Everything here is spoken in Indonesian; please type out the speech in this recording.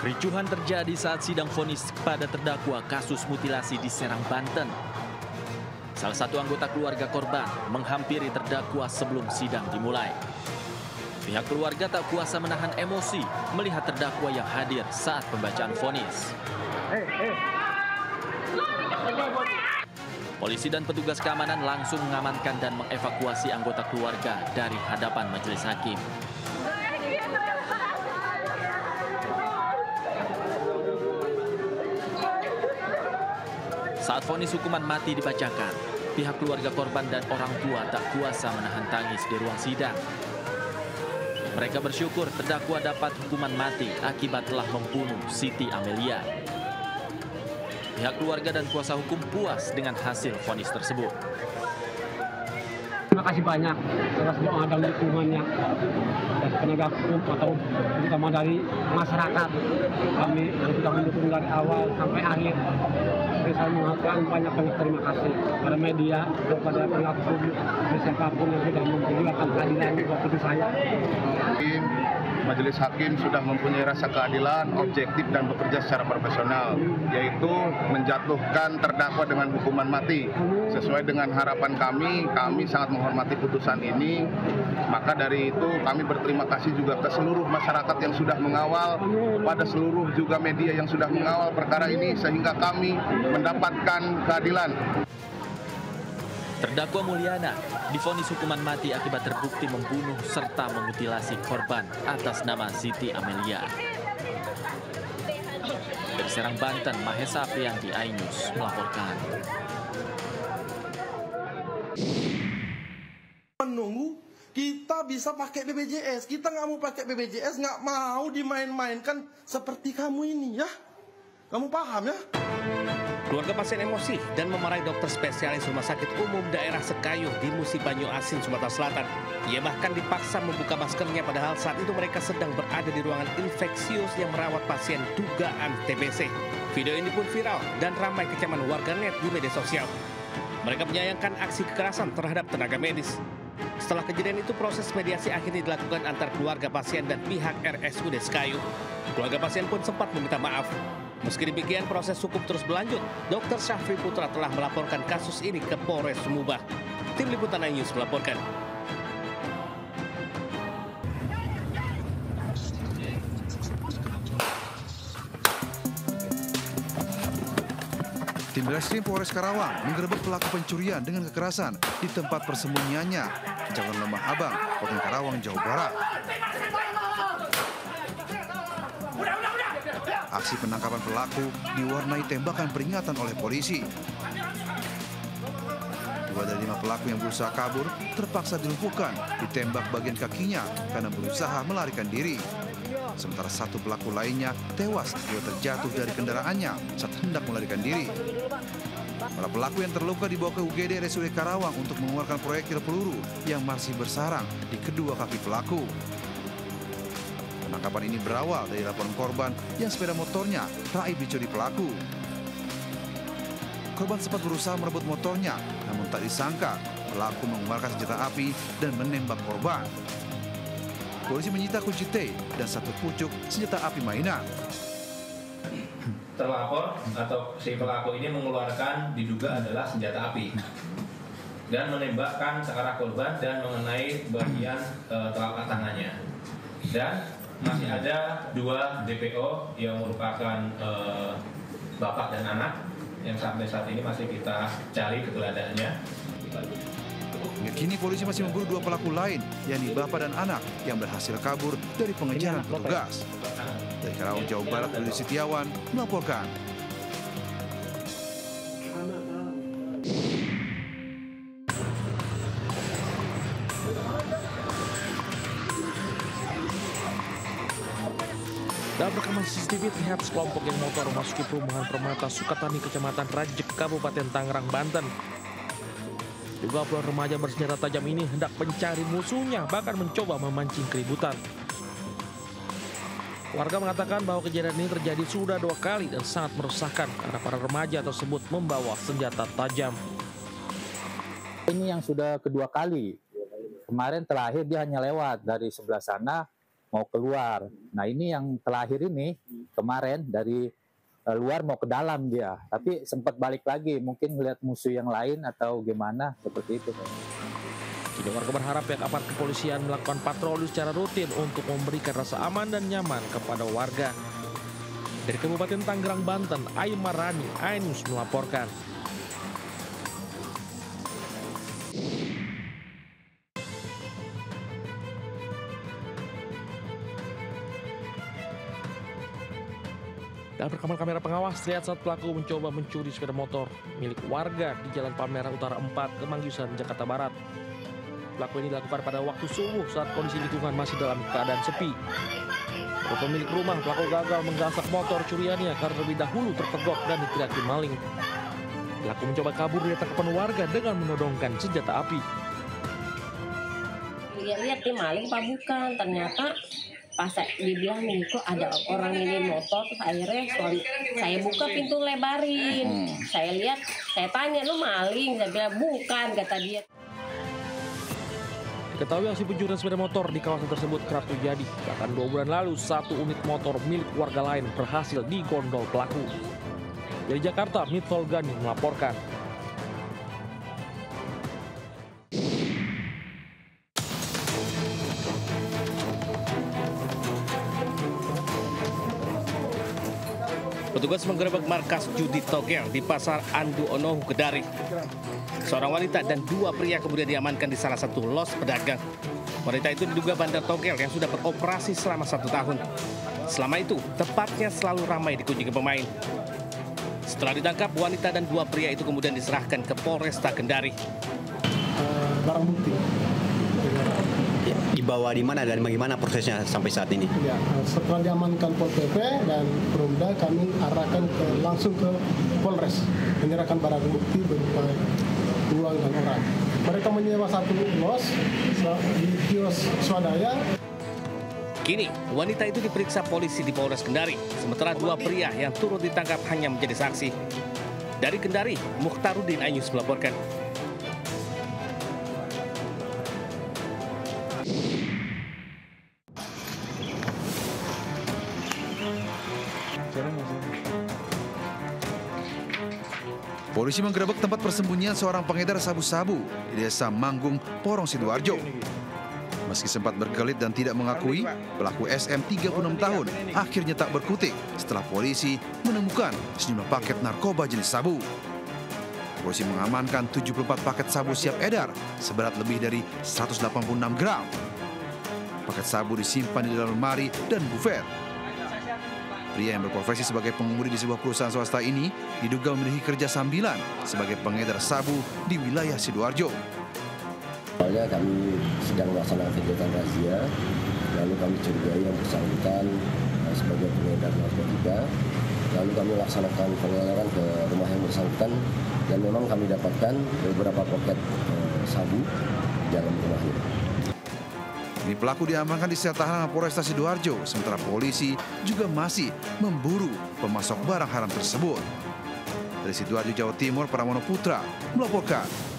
Kericuhan terjadi saat sidang vonis kepada terdakwa kasus mutilasi di Serang, Banten. Salah satu anggota keluarga korban menghampiri terdakwa sebelum sidang dimulai. Pihak keluarga tak kuasa menahan emosi melihat terdakwa yang hadir saat pembacaan vonis. Polisi dan petugas keamanan langsung mengamankan dan mengevakuasi anggota keluarga dari hadapan majelis hakim. Saat vonis hukuman mati dibacakan, pihak keluarga korban dan orang tua tak kuasa menahan tangis di ruang sidang. Mereka bersyukur terdakwa dapat hukuman mati akibat telah membunuh Siti Amelia. Pihak keluarga dan kuasa hukum puas dengan hasil vonis tersebut. Terima kasih banyak atas doa dan dukungannya dari penegak hukum atau terutama dari masyarakat. Kami yang sudah mendukung dari awal sampai akhir. Jadi saya mengatakan banyak terima kasih kepada media, kepada penegak hukum, dan siapapun yang sudah memperjuangkan keadilan waktu saya. Majelis Hakim sudah mempunyai rasa keadilan, objektif dan bekerja secara profesional, yaitu menjatuhkan terdakwa dengan hukuman mati. Sesuai dengan harapan kami sangat menghormati putusan ini. Maka dari itu kami berterima kasih juga ke seluruh masyarakat yang sudah mengawal, pada seluruh juga media yang sudah mengawal perkara ini sehingga kami mendapatkan keadilan. Terdakwa Mulyana divonis hukuman mati akibat terbukti membunuh serta memutilasi korban atas nama Siti Amelia. Dari Serang, Banten, Mahesa Aprianti, iNews melaporkan. Menunggu kita bisa pakai BPJS, kita nggak mau pakai BPJS, nggak mau dimain-mainkan seperti kamu ini ya. Kamu paham ya? Keluarga pasien emosi dan memarahi dokter spesialis Rumah Sakit Umum Daerah Sekayuh di Musi Banyu Asin, Sumatera Selatan. Ia bahkan dipaksa membuka maskernya padahal saat itu mereka sedang berada di ruangan infeksius yang merawat pasien dugaan TBC. Video ini pun viral dan ramai kecaman warganet di media sosial. Mereka menyayangkan aksi kekerasan terhadap tenaga medis. Setelah kejadian itu, proses mediasi akhirnya dilakukan antar keluarga pasien dan pihak RSUD Sekayuh. Keluarga pasien pun sempat meminta maaf. Meski demikian, proses hukum terus berlanjut. Dr. Syafri Putra telah melaporkan kasus ini ke Polres Sumubah. Tim Liputan iNews melaporkan. Tim Reskrim Polres Karawang menggerebek pelaku pencurian dengan kekerasan di tempat persembunyiannya, Jalan Lembah Abang, Kota Karawang, Jawa Barat. Aksi penangkapan pelaku diwarnai tembakan peringatan oleh polisi. 2 dari 5 pelaku yang berusaha kabur terpaksa dilumpuhkan, ditembak bagian kakinya karena berusaha melarikan diri. Sementara 1 pelaku lainnya tewas akibat terjatuh dari kendaraannya saat hendak melarikan diri. Para pelaku yang terluka dibawa ke UGD RSUD Karawang untuk mengeluarkan proyektil peluru yang masih bersarang di kedua kaki pelaku. Penangkapan ini berawal dari laporan korban yang sepeda motornya raib dicuri pelaku. Korban sempat berusaha merebut motornya, namun tak disangka pelaku mengeluarkan senjata api dan menembak korban. Polisi menyita kunci T dan 1 pucuk senjata api mainan. Terlapor atau si pelaku ini mengeluarkan diduga adalah senjata api dan menembakkan ke arah korban dan mengenai bagian telapak tangannya. Dan masih ada 2 DPO yang merupakan bapak dan anak yang sampai saat ini masih kita cari keberadaannya. Hingga kini polisi masih memburu 2 pelaku lain, yakni bapak dan anak yang berhasil kabur dari pengejaran petugas. Dari Karawang, Jawa Barat, Rudi Setiawan melaporkan. Dalam rekaman CCTV terlihat sekelompok geng motor memasuki perumahan Permata Sukatani, Kecamatan Rajek, Kabupaten Tangerang, Banten. Juga puluhan remaja bersenjata tajam ini hendak mencari musuhnya, bahkan mencoba memancing keributan. Warga mengatakan bahwa kejadian ini terjadi sudah 2 kali dan sangat meresahkan karena para remaja tersebut membawa senjata tajam. Ini yang sudah kedua kali. Kemarin terakhir dia hanya lewat dari sebelah sana, mau keluar. Nah ini yang terakhir ini kemarin dari luar mau ke dalam dia, tapi sempat balik lagi, mungkin melihat musuh yang lain atau gimana, seperti itu. Kini warga berharap pihak aparat kepolisian melakukan patroli secara rutin untuk memberikan rasa aman dan nyaman kepada warga. Dari Kabupaten Tangerang, Banten, Aymar Rani, iNews melaporkan. Dalam rekaman kamera pengawas, terlihat saat pelaku mencoba mencuri sepeda motor milik warga di Jalan Palmerah Utara 4, Kemanggisan, Jakarta Barat. Pelaku ini dilakukan pada waktu subuh saat kondisi lingkungan masih dalam keadaan sepi. Menurut pemilik rumah, pelaku gagal menggasak motor curiannya karena terlebih dahulu terpergok dan diteriaki maling. Pelaku mencoba kabur dari tangkapan warga dengan menodongkan senjata api. Lihat nih maling apa bukan, ternyata pas dibilang nih kok ada orang ini motor, terus akhirnya saya buka pintu lebarin. Saya lihat, saya tanya lu maling, saya bilang bukan, kata dia. Diketahui aksi pencurian sepeda motor di kawasan tersebut kerap terjadi. Bahkan 2 bulan lalu, 1 unit motor milik warga lain berhasil digondol pelaku. Dari Jakarta, Mitful Gani melaporkan. Petugas menggerebek markas judi togel di Pasar Andu Onohu, Kedari. Seorang wanita dan 2 pria kemudian diamankan di salah satu los pedagang. Wanita itu diduga bandar togel yang sudah beroperasi selama 1 tahun. Selama itu, tepatnya selalu ramai dikunjungi pemain. Setelah ditangkap, wanita dan 2 pria itu kemudian diserahkan ke Polresta Kendari. Barang bukti. Dibawa di mana dan bagaimana prosesnya sampai saat ini? Ya, setelah diamankan Pol PP dan Perumda, kami arahkan langsung ke Polres, menyerahkan barang bukti berupa uang dan orang. Mereka menyewa 1 los di kios swadaya. Kini, wanita itu diperiksa polisi di Polres Kendari, sementara 2 pria yang turut ditangkap hanya menjadi saksi. Dari Kendari, Mukhtaruddin, iNews melaporkan. Polisi menggerebek tempat persembunyian seorang pengedar sabu-sabu di Desa Manggung, Porong, Sidoarjo. Meski sempat berkelit dan tidak mengakui, pelaku SM 36 tahun akhirnya tak berkutik setelah polisi menemukan sejumlah paket narkoba jenis sabu. Polisi mengamankan 74 paket sabu siap edar seberat lebih dari 186 gram. Paket sabu disimpan di dalam lemari dan bufet. Pria yang berprofesi sebagai pengemudi di sebuah perusahaan swasta ini diduga memiliki kerja sambilan sebagai pengedar sabu di wilayah Sidoarjo. Awalnya kami sedang melaksanakan kegiatan razia, lalu kami curigai yang bersangkutan sebagai pengedar narkotika. Lalu kami laksanakan penggeledahan ke rumah yang bersangkutan dan memang kami dapatkan beberapa paket sabu di dalam rumahnya. Ini pelaku diamankan di sel tahanan Polresta Sidoarjo, sementara polisi juga masih memburu pemasok barang haram tersebut. Dari Sidoarjo, Jawa Timur, Pramono Putra melaporkan.